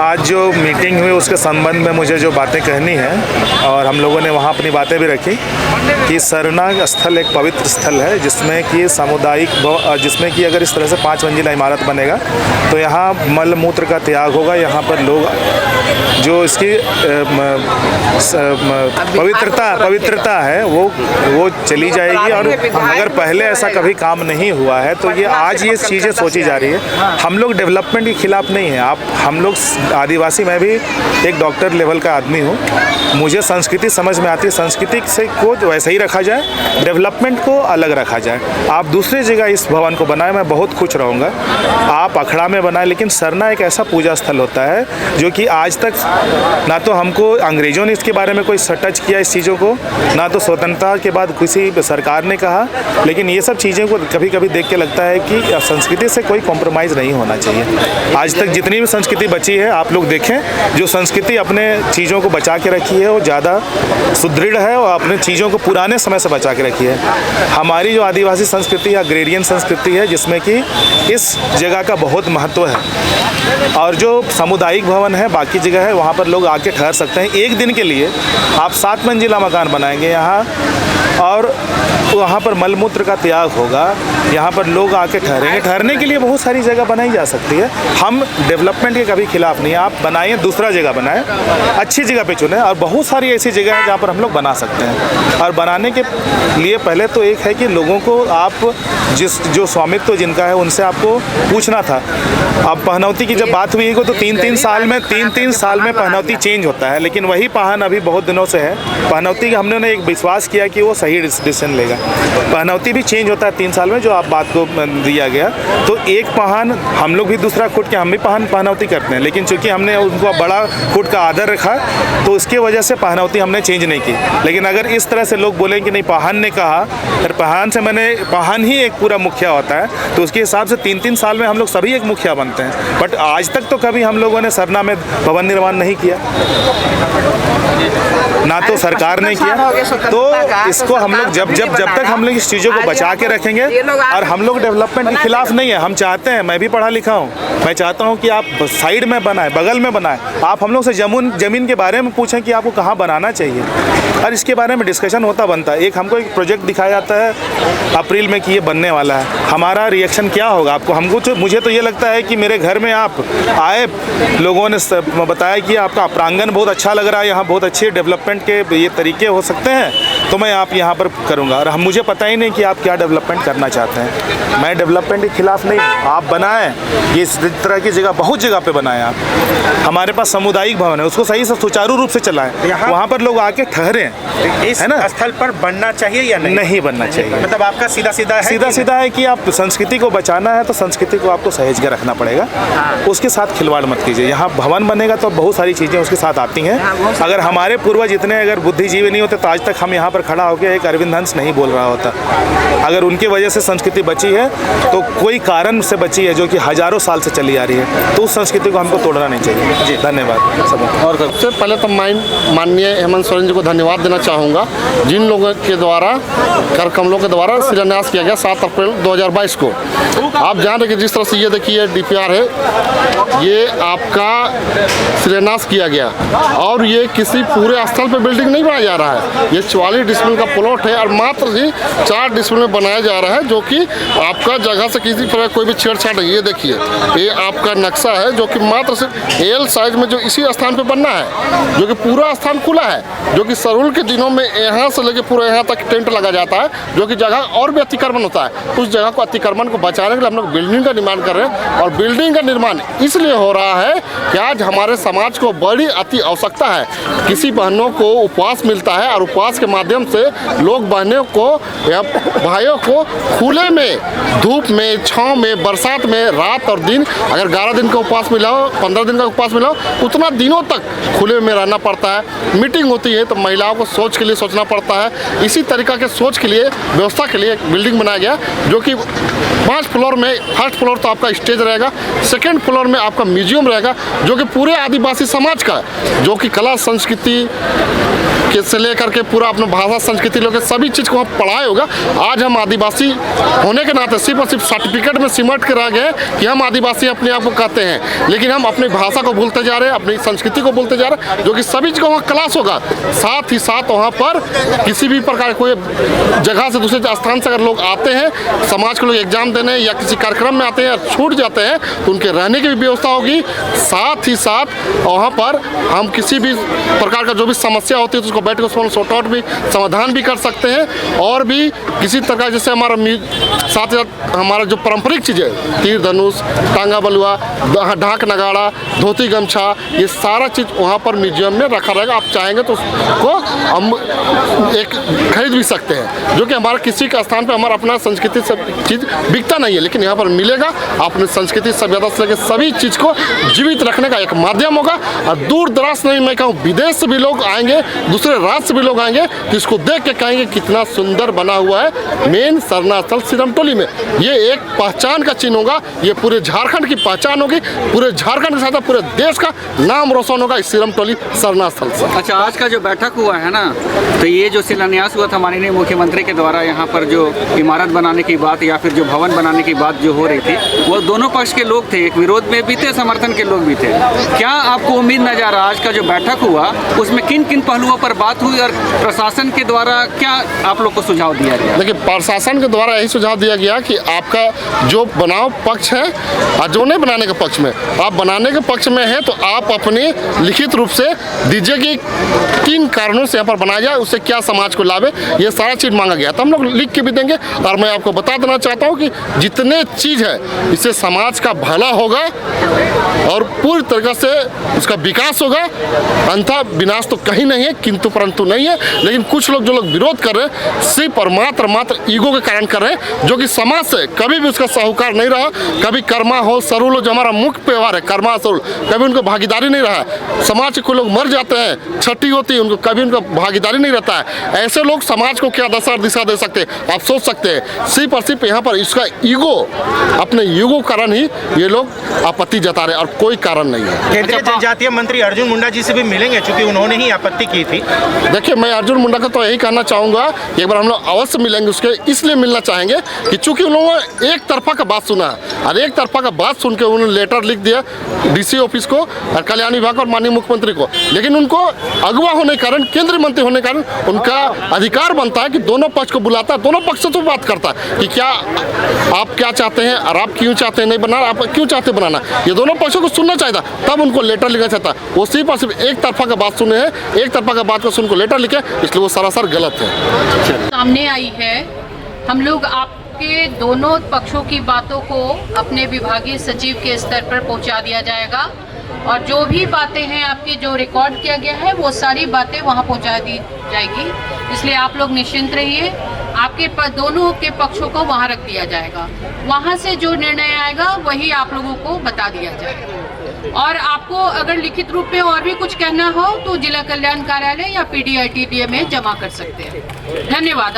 आज जो मीटिंग हुई उसके संबंध में मुझे जो बातें कहनी है और हम लोगों ने वहाँ अपनी बातें भी रखी कि सरना स्थल एक पवित्र स्थल है जिसमें कि सामुदायिक जिसमें कि अगर इस तरह से 5 मंजिला इमारत बनेगा तो यहाँ मल मूत्र का त्याग होगा। यहाँ पर लोग जो इसकी पवित्रता है वो चली जाएगी। और अगर पहले ऐसा कभी काम नहीं हुआ है तो ये आज ये चीज़ें सोची जा रही है। हम लोग डेवलपमेंट के खिलाफ नहीं है। हम लोग आदिवासी, मैं भी एक डॉक्टर लेवल का आदमी हूँ, मुझे संस्कृति समझ में आती है। संस्कृति से को वैसे ही रखा जाए, डेवलपमेंट को अलग रखा जाए। आप दूसरी जगह इस भवन को बनाए, मैं बहुत खुश रहूँगा। आप अखड़ा में बनाए, लेकिन सरना एक ऐसा पूजा स्थल होता है जो कि आज तक ना तो हमको अंग्रेज़ों ने इसके बारे में कोई टच किया इस चीज़ों को, ना तो स्वतंत्रता के बाद किसी सरकार ने कहा। लेकिन ये सब चीज़ों को कभी कभी देख के लगता है कि संस्कृति से कोई कॉम्प्रोमाइज़ नहीं होना चाहिए। आज तक जितनी भी संस्कृति बची है, आप लोग देखें, जो संस्कृति अपने चीज़ों को बचा के रखी है वो ज़्यादा सुदृढ़ है और अपने चीज़ों को पुराने समय से बचा के रखी है। हमारी जो आदिवासी संस्कृति या अग्रेरियन संस्कृति है जिसमें कि इस जगह का बहुत महत्व है। और जो सामुदायिक भवन है बाकी जगह है, वहाँ पर लोग आके ठहर सकते हैं। एक दिन के लिए आप 7 मंजिला मकान बनाएंगे यहाँ, और वहाँ पर मलमूत्र का त्याग होगा। यहाँ पर लोग आके ठहरेंगे। ठहरने के लिए बहुत सारी जगह बनाई जा सकती है। हम डेवलपमेंट के कभी खिलाफ नहीं है। आप बनाइए, दूसरा जगह बनाएं, अच्छी जगह पे चुनें। और बहुत सारी ऐसी जगह है जहाँ पर हम लोग बना सकते हैं। और बनाने के लिए पहले तो एक है कि लोगों को आप जो स्वामित्व जिनका है उनसे आपको पूछना था। अब पहनौती की जब बात हुई तो 3-3 साल में पहनौती चेंज होता है, लेकिन वही पाहन अभी बहुत दिनों से है। पहनौती हमने एक विश्वास किया कि वो सही डिसीजन लेगा। पहनौती भी चेंज होता है 3 साल में, जो आप बात को दिया गया। तो एक पाहन हम लोग भी दूसरा खुद के हम भी पहनौती करते हैं, लेकिन चूंकि हमने उनको बड़ा खुद का आदर रखा तो उसके वजह से पहनौती हमने चेंज नहीं की। लेकिन अगर इस तरह से लोग बोलें कि नहीं पाहन ने कहा, फिर पाहन से मैंने पाहन ही एक पूरा मुखिया होता है, तो उसके हिसाब से 3-3 साल में हम लोग सभी एक मुखिया बनते हैं। बट आज तक तो कभी हम लोगों ने सरना में भवन निर्माण नहीं किया, ना तो सरकार ने किया। तो इसको हम लोग जब तक हम लोग इस चीज़ों को बचा के रखेंगे, और हम लोग डेवलपमेंट के खिलाफ नहीं है। हम चाहते हैं, मैं भी पढ़ा लिखा हूँ, मैं चाहता हूँ कि आप साइड में बनाएं, बगल में बनाएं। आप हम लोग से ज़मीन के बारे में पूछें कि आपको कहाँ बनाना चाहिए, और इसके बारे में डिस्कशन होता बनता है। हमको एक प्रोजेक्ट दिखाया जाता है अप्रैल में कि ये बनने वाला है, हमारा रिएक्शन क्या होगा आपको? मुझे तो ये लगता है कि मेरे घर में आप आए, लोगों ने बताया कि आपका प्रांगण बहुत अच्छा लग रहा है, यहाँ बहुत अच्छे डेवलपमेंट के ये तरीके हो सकते हैं, तो मैं आप यहाँ पर करूँगा। और मुझे पता ही नहीं कि आप क्या डेवलपमेंट करना चाहते हैं। मैं डेवलपमेंट के खिलाफ नहीं, आप बनाएं। ये इस तरह की जगह बहुत जगह पे बनाएं। आप, हमारे पास सामुदायिक भवन है, उसको सही से सुचारू रूप से चलाएं, वहाँ पर लोग आके ठहरें। इस स्थल पर बनना चाहिए या नहीं बनना चाहिए? मतलब आपका सीधा है कि आप संस्कृति को बचाना है तो संस्कृति को आपको सहेज के रखना पड़ेगा। उसके साथ खिलवाड़ मत कीजिए। यहाँ भवन बनेगा तो बहुत सारी चीज़ें उसके साथ आती हैं। अगर हमारे पूर्वज इतने अगर बुद्धिजीवी नहीं होते तो आज तक हम यहाँ पर खड़ा होकर एक अरविंद हंस नहीं बोल रहा होता। अगर उनकी वजह से संस्कृति बची है तो कोई कारण से बची है जो कि हजारों साल से चली आ रही है, तो उस संस्कृति को हमको तोड़ना नहीं चाहिए। जी धन्यवाद। और सबसे पहले तो मैं माननीय हेमंत सोरेन जी को धन्यवाद देना चाहूँगा, जिन लोगों के द्वारा कर कमलों के द्वारा शिलान्यास किया गया 7 अप्रैल 2022 को। आप जान रहे कि जिस तरह से ये देखिए DPR है, ये आपका शिलान्यास किया गया, और ये किसी पूरे स्थल पे बिल्डिंग नहीं बनाया जा रहा है। ये 44 डिसमिल का प्लॉट है और मात्र ही 4 डिसमिल में बनाया जा रहा है, जो कि आपका जगह से किसी तरह कोई भी छेड़छाड़ नहीं। ये देखिए, ये आपका नक्शा है जो कि मात्र सिर्फ L साइज में जो इसी स्थान पे बनना है, जो कि पूरा स्थान खुला है, जो कि सरूल के दिनों में यहाँ से लेके पूरा यहाँ तक टेंट लगा जाता है, जो कि जगह और भी अतिक्रमण होता है। उस जगह को अतिक्रमण को बचाने के लिए हम लोग बिल्डिंग का निर्माण कर रहे हैं। और बिल्डिंग का निर्माण इसलिए हो रहा है कि आज हमारे समाज को बड़ी अति आवश्यकता है। किसी बहनों को उपवास मिलता है, और उपवास के माध्यम से लोग बहनों को या भाइयों को खुले में, धूप में, छाँव में, बरसात में, रात और दिन, अगर 11 दिन का उपवास मिला हो, 15 दिन का उपवास मिला हो, उतना दिनों तक खुले में रहना पड़ता है। मीटिंग होती है तो महिलाओं को सोच के लिए सोचना पड़ता है। इसी तरीक़ा के सोच के लिए, व्यवस्था के लिए एक बिल्डिंग बनाया गया, जो कि 5 फ्लोर में, फर्स्ट फ्लोर तो आपका स्टेज रहेगा, सेकेंड फ्लोर में आपका म्यूजियम रहेगा, जो कि पूरे आदिवासी समाज का, जो कि कला संस्कृति से लेकर के पूरा अपना भाषा संस्कृति लोग सभी चीज़ को वहाँ पढ़ाया होगा। आज हम आदिवासी होने के नाते सिर्फ और सिर्फ सर्टिफिकेट में सिमट के रह गए कि हम आदिवासी अपने आप को कहते हैं, लेकिन हम अपनी भाषा को भूलते जा रहे हैं, अपनी संस्कृति को भूलते जा रहे हैं, जो कि सभी चीज़ का वहाँ क्लास होगा। साथ ही साथ वहाँ पर किसी भी प्रकार कोई जगह से दूसरे स्थान से अगर लोग आते हैं, समाज के लोग एग्जाम देने या किसी कार्यक्रम में आते हैं, छूट जाते हैं, तो उनके रहने की भी व्यवस्था होगी। साथ ही साथ वहाँ पर हम किसी भी प्रकार का जो भी समस्या होती है तो उसको बैठ कर उसको सॉर्ट आउट भी समाधान भी कर सकते हैं। और भी किसी तरह जैसे हमारा साथ साथ हमारा जो पारंपरिक चीज़ें, तीर धनुष, टांगा बलुआ, ढाक नगाड़ा, धोती गमछा, ये सारा चीज़ वहाँ पर म्यूजियम में रखा रहेगा। आप चाहेंगे तो उसको हम एक खरीद भी सकते हैं, जो कि हमारा किसी का स्थान पर हमारा अपना संस्कृति सब चीज़ बिकता नहीं है, लेकिन यहाँ पर मिलेगा। अपने संस्कृति सभ्यता से लेकर सभी चीज़ को जीवित रखने का एक माध्यम होगा। और दूर दराज नहीं, मैं कहूँ विदेश से भी लोग आएंगे, दूसरे राज्य से भी लोग आएंगे, तो इसको देख के कहेंगे कितना सुंदर बना हुआ है मेन सरना स्थल सिरमटोली में। ये एक पहचान का चिन्ह होगा, ये पूरे झारखंड की पहचान होगी, पूरे झारखंड के साथ पूरे देश का नाम रोशन होगा इस सिरमटोली सरना स्थल से। अच्छा, आज का जो बैठक हुआ है ना, तो ये जो शिलान्यास हुआ था माननीय मुख्यमंत्री के द्वारा, यहाँ पर जो इमारत बनाने की बात या फिर जो भवन बनाने की बात जो हो रही थी, वो दोनों पक्ष के लोग थे, एक विरोध में भी थे, समर्थन के लोग भी थे। क्या आपको उम्मीद नजर आ रहा आज का जो बैठक हुआ उसमें किन किन पहलुओं पर बात हुई और प्रशासन के द्वारा क्या आप लोग को सुझाव दिया गया? देखिए, प्रशासन के द्वारा यही सुझाव दिया गया कि आपका जो बनाव पक्ष है और जो नहीं बनाने के पक्ष में, आप बनाने के पक्ष में है तो आप अपने लिखित रूप से दीजिए कि किन कारणों से यहाँ पर बनाया जाए, उससे क्या समाज को लाभ है, ये सारा चीज़ मांगा गया। तो हम लोग लिख के भी देंगे। और मैं आपको बता देना चाहता हूँ कि जितने चीज़ है इससे समाज का भला होगा और पूरी तरह से उसका विकास होगा। अंततः विनाश तो कहीं नहीं है, किंतु परंतु नहीं है। लेकिन कुछ लोग जो लोग विरोध कर रहे हैं सिर्फ और मात्र ईगो के कारण कर रहे हैं, जो कि समाज से कभी भी उसका साहूकार नहीं रहा। कभी कर्मा हो सरूल हो, जो हमारा मुख्य व्यवहार है कर्मा सरूल, कभी उनको भागीदारी नहीं रहा। समाज के कोई लोग मर जाते हैं, छठी होती है, उनको कभी उनका भागीदारी नहीं रहता है। ऐसे लोग समाज को क्या दशा दिशा दे सकते हैं, आप सोच सकते हैं। सिर्फ और सिर्फ यहाँ पर इसका ईगो, अपने ईगो कारण ही ये लोग आपत्ति जता रहे हैं और कोई कारण नहीं है। केंद्रीय जनजातीय मंत्री अर्जुन मुंडा जी से भी मिलेंगे, चूंकि उन्होंने ही आपत्ति की थी। देखिए, मैं अर्जुन मुंडा का तो यही कहना चाहूँगा कि एक बार हम लोग अवश्य मिलेंगे। उसके इसलिए मिलना चाहेंगे कि चूंकि उन लोगों ने एक तरफा का बात सुना है और एक तरफा का बात सुन के उन्होंने लेटर लिख दिया डीसी ऑफिस को और कल्याण विभाग और माननीय मुख्यमंत्री को। लेकिन उनको अगवा होने के कारण, केंद्रीय मंत्री होने के कारण उनका अधिकार बनता है कि दोनों पक्ष को बुलाता है, दोनों पक्ष से तो बात करता है कि क्या आप क्या चाहते हैं और आप क्यों चाहते हैं नहीं बनाना, आप क्यों चाहते बनाना, ये दोनों पक्षों को सुनना चाहिए था। तब उनको लेटर लिखना चाहता। वो सिर्फ और सिर्फ एक तरफा का बात सुने हैं, एक तरफा का बात को सुन को लेटर लिखे, इसलिए वो सरासर गलत है। सामने आई है, हम लोग आपके दोनों पक्षों की बातों को अपने विभागीय सचिव के स्तर पर पहुंचा दिया जाएगा और जो भी बातें हैं आपकी जो रिकॉर्ड किया गया है वो सारी बातें वहां पहुंचा दी जाएगी। इसलिए आप लोग निश्चिंत रहिए, आपके दोनों के पक्षों को वहां रख दिया जाएगा। वहां से जो निर्णय आएगा वही आप लोगों को बता दिया जाएगा। और आपको अगर लिखित रूप में और भी कुछ कहना हो तो जिला कल्याण कार्यालय या PDITDA में जमा कर सकते हैं। धन्यवाद।